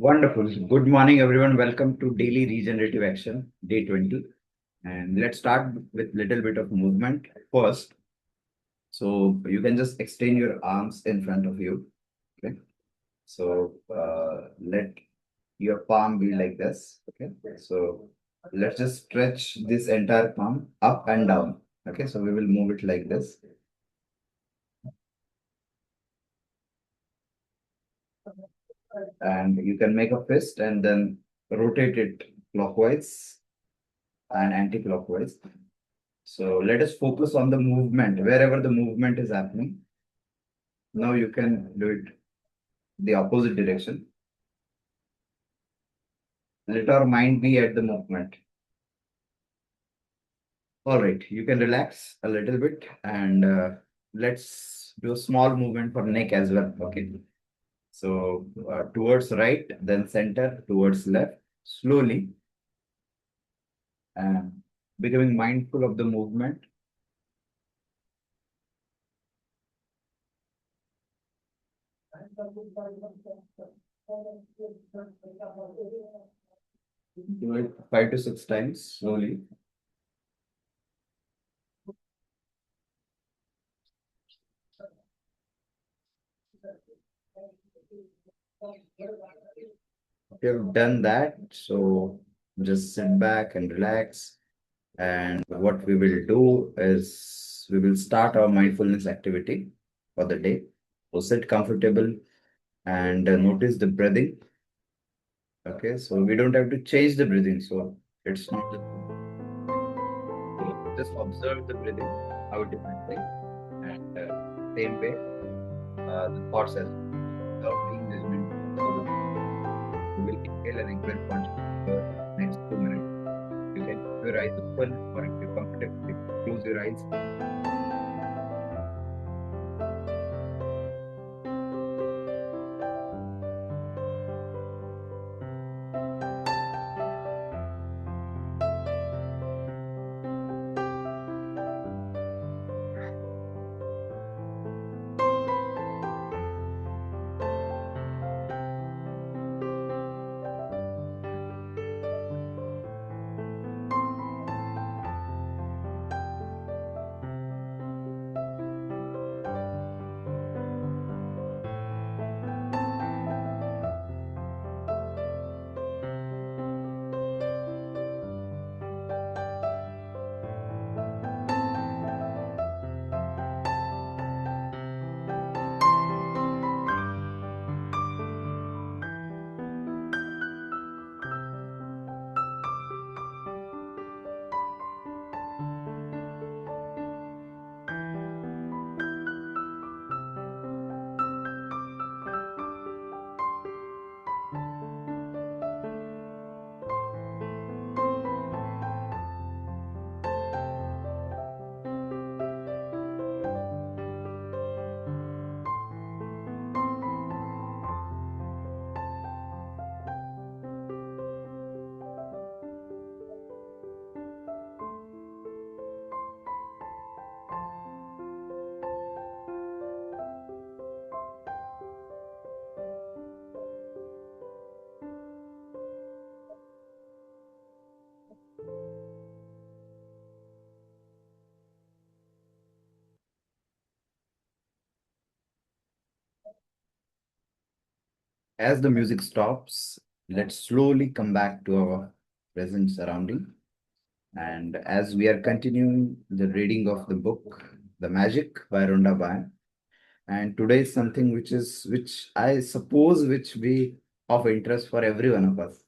Wonderful. Good morning, everyone. Welcome to Daily Regenerative Action, day 20. And let's start with little bit of movement first. So you can just extend your arms in front of you. Okay. So let your palm be like this. Okay. So let's just stretch this entire palm up and down. Okay. So we will move it like this. And you can make a fist and then rotate it clockwise and anti-clockwise. So let us focus on the movement, wherever the movement is happening. Now you can do it the opposite direction. Let our mind be at the movement. All right, you can relax a little bit and let's do a small movement for neck as well. Okay. So towards right, then center, towards left, slowly, and becoming mindful of the movement. Do it 5 to 6 times slowly. If you have done that, so just sit back and relax. And what we will do is we will start our mindfulness activity for the day. So sit comfortable and notice the breathing. Okay, so we don't have to change the breathing. So it's not just observe the breathing, how differently. And same way, the thoughts as well, without being judgment. So we will inhale and exhale consciously for next 2 minutes. You can keep your eyes open, or if you're comfortable, you can close your eyes. As the music stops, let's slowly come back to our present surrounding. And as we are continuing the reading of the book, The Magic by Rhonda Byrne, and today is something which I suppose which be of interest for every one of us.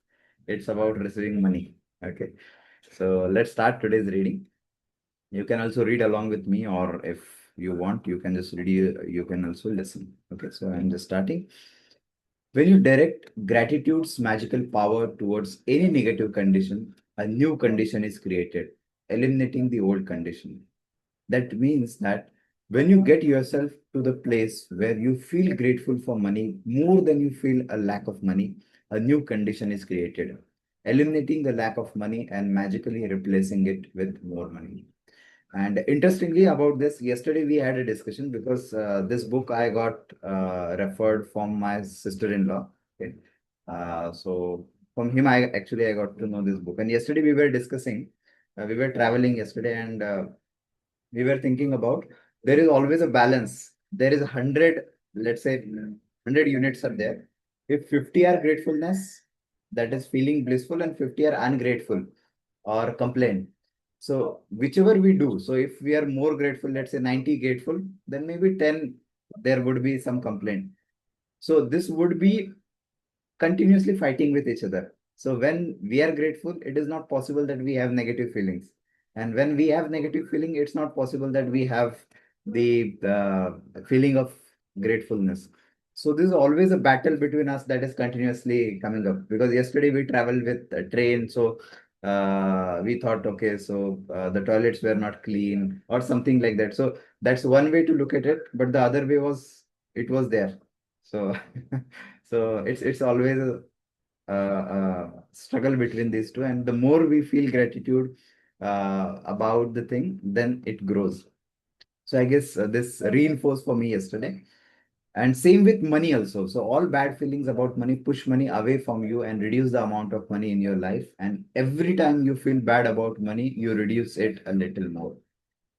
It's about receiving money. Okay. So let's start today's reading. You can also read along with me, or if you want, you can just read, you can also listen. Okay, so I'm just starting. When you direct gratitude's magical power towards any negative condition, a new condition is created, eliminating the old condition. That means that when you get yourself to the place where you feel grateful for money more than you feel a lack of money, a new condition is created, eliminating the lack of money and magically replacing it with more money. And interestingly about this, yesterday we had a discussion because this book I got referred from my sister-in-law. Okay. So from him, I got to know this book. And yesterday we were discussing, we were traveling yesterday, and we were thinking about there is always a balance. There is 100, let's say 100 units are there. If 50 are gratefulness, that is feeling blissful, and 50 are ungrateful or complain. So whichever we do, so if we are more grateful, let's say 90 grateful, then maybe 10 there would be some complaint. So this would be continuously fighting with each other. So when we are grateful, it is not possible that we have negative feelings. And when we have negative feeling, it's not possible that we have the feeling of gratefulness. So this is always a battle between us that is continuously coming up. Because yesterday we traveled with a train, so we thought, okay, so the toilets were not clean or something like that. So that's one way to look at it, but the other way was it was there. So so it's always a struggle between these two, and the more we feel gratitude about the thing, then it grows. So I guess this reinforced for me yesterday. And same with money also. So all bad feelings about money push money away from you and reduce the amount of money in your life. And every time you feel bad about money, you reduce it a little more.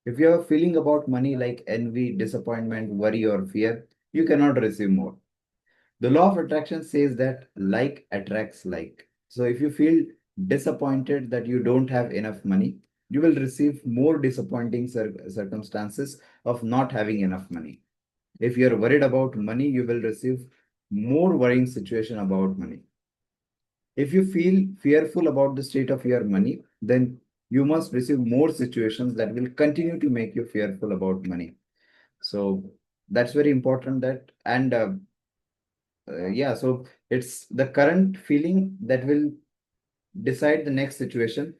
If you are feeling about money like envy, disappointment, worry, or fear, you cannot receive more. The law of attraction says that like attracts like. So if you feel disappointed that you don't have enough money, you will receive more disappointing circumstances of not having enough money. If you're worried about money, you will receive more worrying situation about money. If you feel fearful about the state of your money, then you must receive more situations that will continue to make you fearful about money. So that's very important that and yeah, so it's the current feeling that will decide the next situation.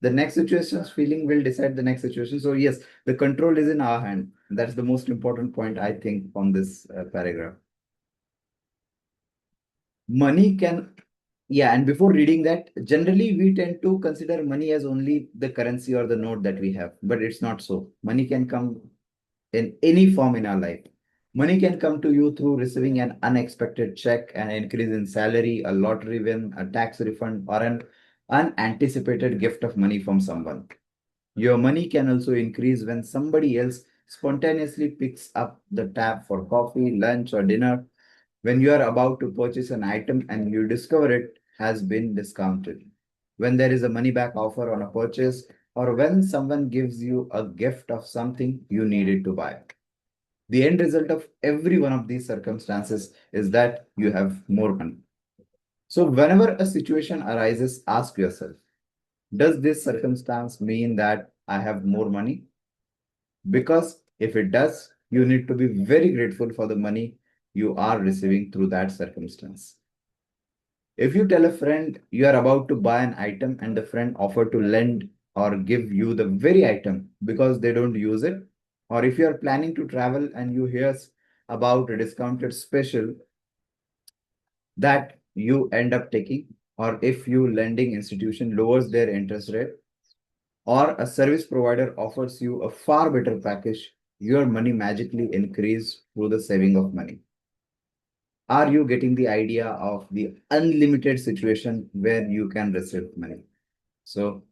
The next situation's feeling will decide the next situation. So yes, the control is in our hand. That's the most important point I think from this paragraph. Money can, yeah, and before reading that, generally we tend to consider money as only the currency or the note that we have, but it's not so. Money can come in any form in our life. Money can come to you through receiving an unexpected check, an increase in salary, a lottery win, a tax refund, or an unanticipated gift of money from someone. Your money can also increase when somebody else spontaneously picks up the tab for coffee, lunch, or dinner, when you are about to purchase an item and you discover it has been discounted, when there is a money back offer on a purchase, or when someone gives you a gift of something you needed to buy. The end result of every one of these circumstances is that you have more money. So, whenever a situation arises, ask yourself, does this circumstance mean that I have more money? Because if it does, you need to be very grateful for the money you are receiving through that circumstance. If you tell a friend you are about to buy an item and the friend offer to lend or give you the very item because they don't use it, or if you are planning to travel and you hear about a discounted special that you end up taking, or if you lending institution lowers their interest rate, or a service provider offers you a far better package, your money magically increase through the saving of money. Are you getting the idea of the unlimited situation where you can receive money? So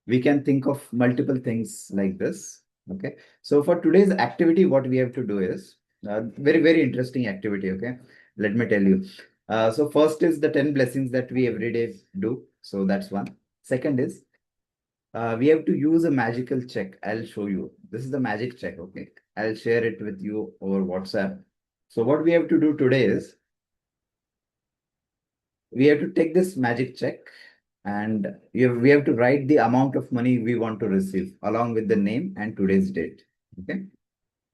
we can think of multiple things like this. Okay. So for today's activity, what we have to do is very, very interesting activity. Okay. Let me tell you. So first is the 10 blessings that we every day do. So that's one. Second is we have to use a magical check. I'll show you. This is the magic check. Okay. I'll share it with you over WhatsApp. So what we have to do today is we have to take this magic check and we have to write the amount of money we want to receive along with the name and today's date. Okay.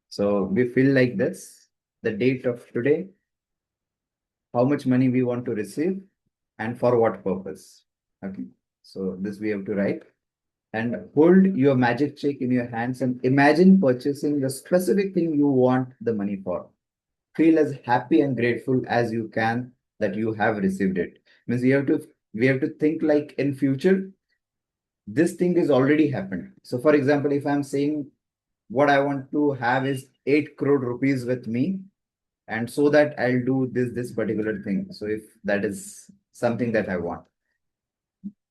So we fill like this, the date of today, how much money we want to receive, and for what purpose. Okay. So this we have to write and hold your magic check in your hands and imagine purchasing the specific thing you want the money for. Feel as happy and grateful as you can that you have received it. Means you have to we have to think like in future, this thing is already happened. So for example, if I'm saying what I want to have is 8 crore rupees with me, and so that I'll do this particular thing. So if that is something that I want,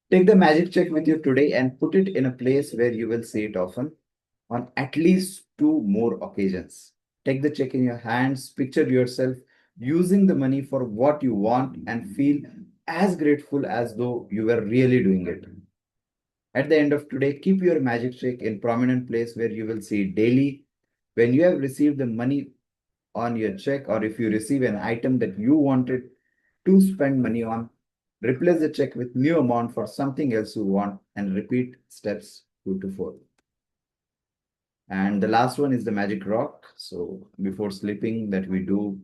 take the magic check with you today and put it in a place where you will see it often, on at least two more occasions. Take the check in your hands, picture yourself using the money for what you want, and feel as grateful as though you were really doing it. At the end of today, keep your magic check in prominent place where you will see it daily. When you have received the money on your check, or if you receive an item that you wanted to spend money on, replace the check with new amount for something else you want, and repeat steps 2 to 4. And the last one is the magic rock. So before sleeping, that we do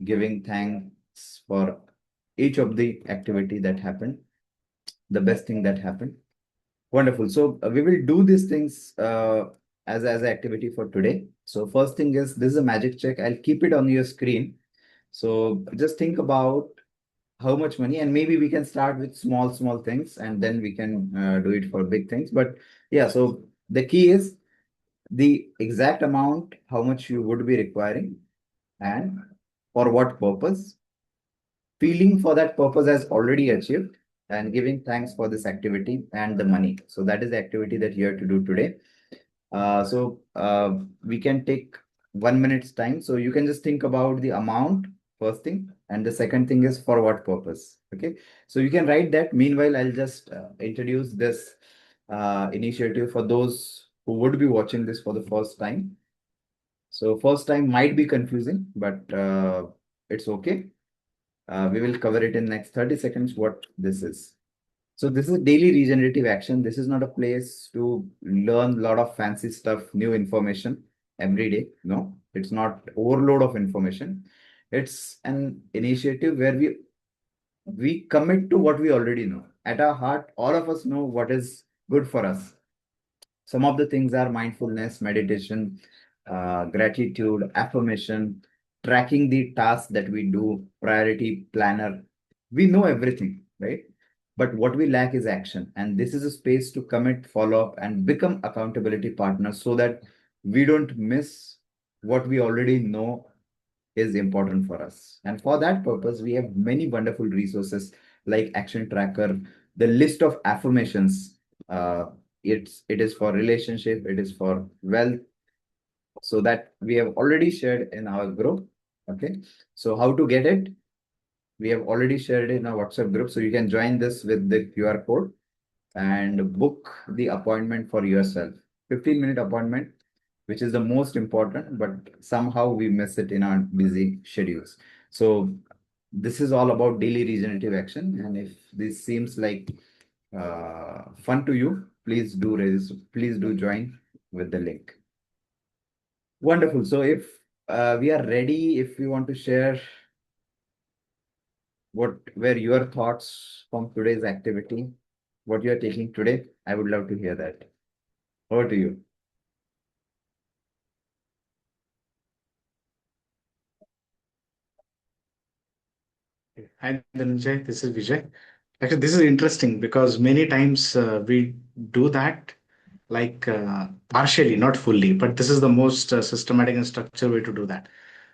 giving thanks for each of the activity that happened, the best thing that happened. Wonderful. So we will do these things as an activity for today. So first thing is, this is a magic check. I'll keep it on your screen. So just think about how much money, and maybe we can start with small things, and then we can do it for big things. But yeah, so the key is the exact amount, how much you would be requiring, and for what purpose, feeling for that purpose as already achieved, and giving thanks for this activity and the money. So that is the activity that you have to do today. So we can take 1 minute's time. So you can just think about the amount, first thing, and the second thing is for what purpose. Okay. So you can write that. Meanwhile, I'll just introduce this initiative for those who would be watching this for the first time. So first time might be confusing, but it's okay. We will cover it in next 30 seconds what this is. So this is daily regenerative action. This is not a place to learn a lot of fancy stuff, new information every day. No, it's not overload of information. It's an initiative where we commit to what we already know. At our heart, all of us know what is good for us. Some of the things are mindfulness, meditation, gratitude, affirmation, tracking the tasks that we do, priority planner. We know everything, right? But what we lack is action. And this is a space to commit, follow up, and become accountability partners so that we don't miss what we already know is important for us. And for that purpose, we have many wonderful resources like Action Tracker, the list of affirmations. Uh, it is for relationship, it is for wealth, so that we have already shared in our group. Okay, so how to get it? We have already shared it in our WhatsApp group, so you can join this with the QR code and book the appointment for yourself. 15-minute appointment, which is the most important, but somehow we miss it in our busy schedules. So this is all about daily regenerative action. And if this seems like fun to you, please do join with the link. Wonderful. So if we are ready, if you want to share what were your thoughts from today's activity, what you are taking today, I would love to hear that. Over to you. Hi, Dhananjay. This is Vijay. Actually, this is interesting because many times we do that partially, not fully, but this is the most systematic and structured way to do that.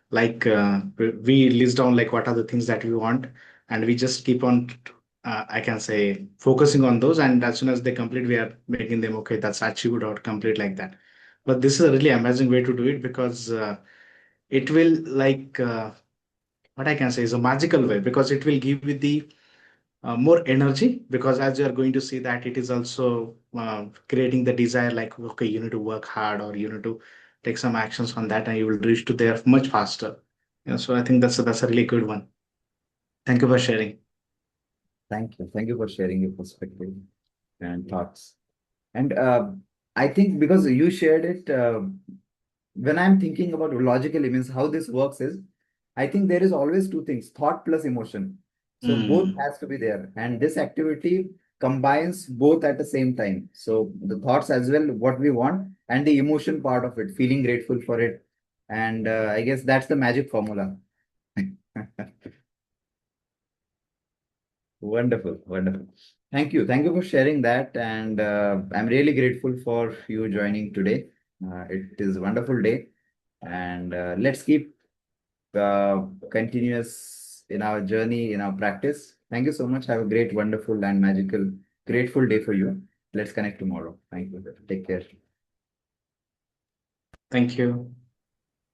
We list down like what are the things that we want, and we just keep on, I can say, focusing on those. And as soon as they complete, we are making them okay. That's achieved or complete like that. But this is a really amazing way to do it because it will what I can say is a magical way because it will give you the more energy because as you are going to see that it is also creating the desire like okay you need to work hard or you need to take some actions on that and you will reach to there much faster. So I think that's a really good one. Thank you for sharing. Thank you. Thank you for sharing your perspective and thoughts. And I think because you shared it, when I'm thinking about logically means how this works is, I think there is always two things, thought plus emotion. So both Mm. has to be there. And this activity combines both at the same time. So the thoughts as well, what we want, and the emotion part of it, feeling grateful for it. And I guess that's the magic formula. Wonderful, wonderful. Thank you. Thank you for sharing that. And I'm really grateful for you joining today. It is a wonderful day. And let's keep continuous in our journey, in our practice. Thank you so much. Have a great, wonderful, and magical, grateful day for you. Let's connect tomorrow. Thank you. Take care. Thank you.